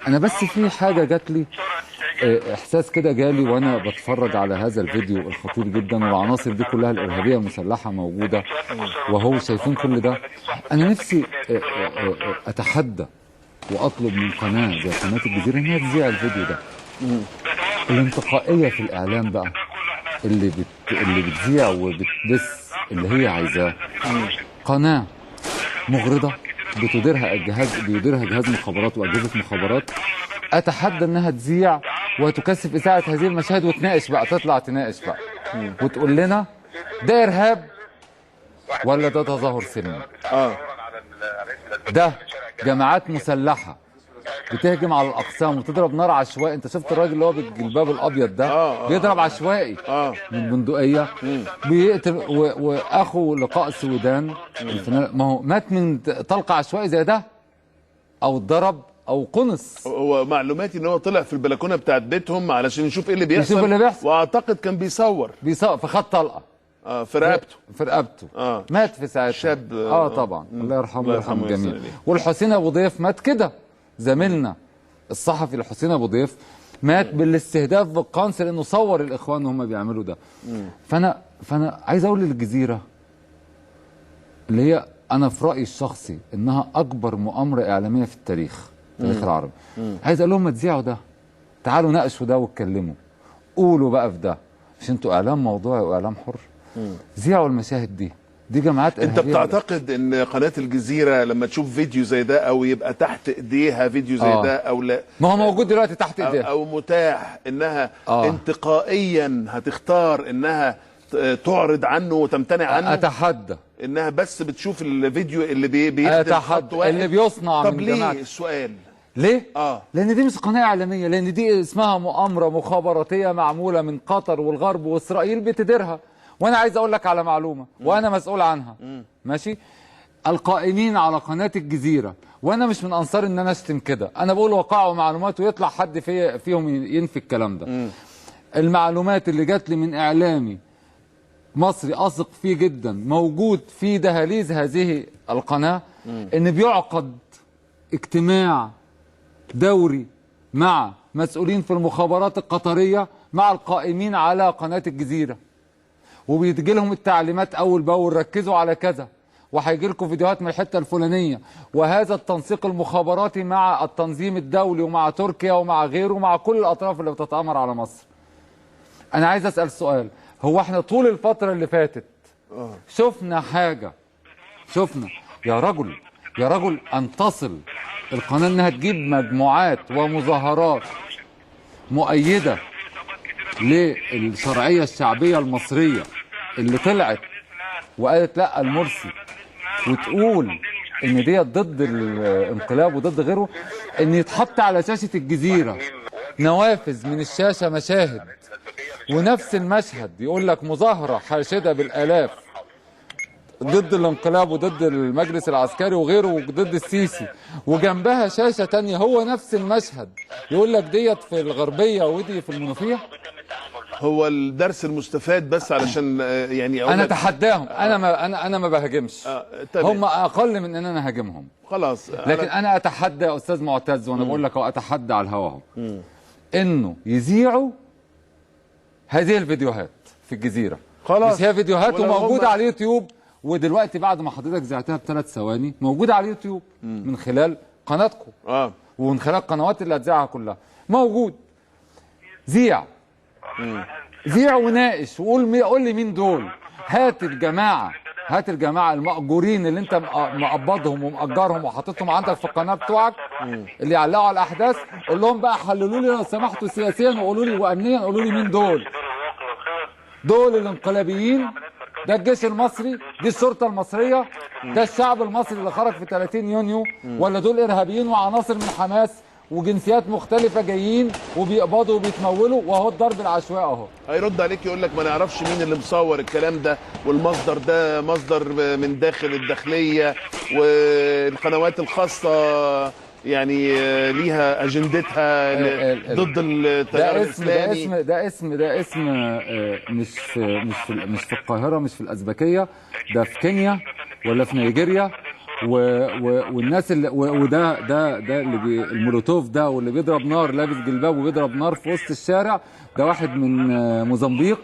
انا بس في حاجه جات لي، احساس كده جالي وانا بتفرج على هذا الفيديو الخطير جدا، والعناصر دي كلها الارهابيه المسلحه موجوده وهو شايفين كل ده. انا نفسي اتحدى واطلب من قناه زي قناه الجزيره انها تذيع الفيديو ده. الانتقائيه في الاعلام بقى اللي بتذيع وبتبث اللي هي عايزاه. قناه مغرضه بيديرها جهاز مخابرات واجهزه مخابرات، اتحدى انها تذيع وتكثف اذاعه هذه المشاهد وتناقش بقى، تطلع تناقش بقى وتقول لنا ده ارهاب ولا ده تظاهر سلمي. ده جماعات مسلحه بتهجم على الاقسام وتضرب نار عشوائي. انت شفت الراجل اللي هو بالجلباب الابيض ده بيضرب عشوائي من بندقيه بيقتل، واخو لقاء السودان ما هو مات من طلقه عشوائي زي ده، او اتضرب او قنص. هو معلوماتي ان هو طلع في البلكونه بتاعت بيتهم علشان يشوف ايه اللي بيحصل، واعتقد كان بيصور فخد طلقه في رقبته مات في ساعتها شاب. طبعا الله يرحمه ويرحم الجميع. والحسين ابو ضيف مات كده، زميلنا الصحفي الحسين ابو ضيف مات بالاستهداف بالقنص لانه صور الاخوان وهم بيعملوا ده. فانا عايز اقول للجزيره اللي هي انا في رايي الشخصي انها اكبر مؤامره اعلاميه في التاريخ العربي. عايز اقول لهم ما تذيعوا ده، تعالوا ناقشوا ده واتكلموا، قولوا بقى في ده، مش انتوا اعلام موضوعي واعلام حر. ذيعوا المشاهد دي جماعات انت بتعتقد ان قناه الجزيره لما تشوف فيديو زي ده او يبقى تحت ايديها فيديو زي ده او لا، ما هو موجود دلوقتي تحت ايديها او متاح انها انتقائيا هتختار انها تعرض عنه وتمتنع عنه؟ اتحدى انها بس بتشوف الفيديو اللي بيخدم خط واحد اللي بيصنع طب من ليه جماعة. السؤال ليه؟ لان دي مش قناه اعلاميه، لان دي اسمها مؤامره مخابراتيه معموله من قطر والغرب واسرائيل بتديرها. وانا عايز اقول لك على معلومه وانا مسؤول عنها. ماشي؟ القائمين على قناه الجزيره، وانا مش من انصار ان انا اشتم كده، انا بقول وقائع ومعلومات ويطلع حد فيهم ينفي الكلام ده. المعلومات اللي جات لي من اعلامي مصري اثق فيه جدا موجود في دهاليز هذه القناه ان بيعقد اجتماع دوري مع مسؤولين في المخابرات القطريه مع القائمين على قناه الجزيره، وبيجي لهم التعليمات اول باول، ركزوا على كذا وهيجي لكم فيديوهات من الحته الفلانيه. وهذا التنسيق المخابراتي مع التنظيم الدولي ومع تركيا ومع غيره ومع كل الاطراف اللي بتتآمر على مصر. انا عايز اسال سؤال، هو احنا طول الفتره اللي فاتت شفنا حاجه؟ شفنا يا رجل ان تصل القناه انها تجيب مجموعات ومظاهرات مؤيده للشرعيه الشعبيه المصريه اللي طلعت وقالت لا المرسي، وتقول ان ديت ضد الانقلاب وضد غيره، ان يتحط على شاشه الجزيره نوافذ من الشاشه مشاهد ونفس المشهد يقول لك مظاهره حاشده بالالاف ضد الانقلاب وضد المجلس العسكري وغيره وضد السيسي، وجنبها شاشه تانية هو نفس المشهد يقول لك ديت في الغربيه ودي في المنوفيه. هو الدرس المستفاد بس علشان يعني انا اتحداهم. انا ما بهاجمش. هم اقل من ان انا هاجمهم خلاص. لكن انا اتحدى يا استاذ معتز، وانا بقول لك اتحدى على الهوا اهو انه يذيعوا هذه الفيديوهات في الجزيره. خلاص بس هي فيديوهات وموجوده على اليوتيوب، ودلوقتي بعد ما حضرتك ذاعتها ب3 ثواني موجوده على اليوتيوب من خلال قناتكم ومن خلال القنوات اللي هتذاعها كلها موجود. ذيع وناقش وقول قول لي مين دول. هات الجماعه المأجورين اللي انت مقبضهم ومأجرهم وحاططهم عندك في القناه بتوعك اللي يعلقوا على الاحداث، قول لهم بقى حللوا لي لو سمحتوا سياسيا وقولوا لي وامنيا، قولوا لي مين دول الانقلابيين. ده الجيش المصري، دي الشرطه المصريه، ده الشعب المصري اللي خرج في 30 يونيو، ولا دول ارهابيين وعناصر من حماس وجنسيات مختلفة جايين وبيقبضوا وبيتمولوا وهو الضرب العشوائي اهو؟ هيرد عليك يقول لك ما نعرفش مين اللي مصور الكلام ده، والمصدر ده مصدر من داخل الداخلية، والقنوات الخاصة يعني ليها اجندتها ضد التيار الاسلامي. ده اسم مش في القاهرة، مش في الأزبكية، ده في كينيا ولا في نيجيريا والناس اللي وده اللي المولوتوف ده واللي بيضرب نار لابس جلباب وبيضرب نار في وسط الشارع، ده واحد من موزمبيق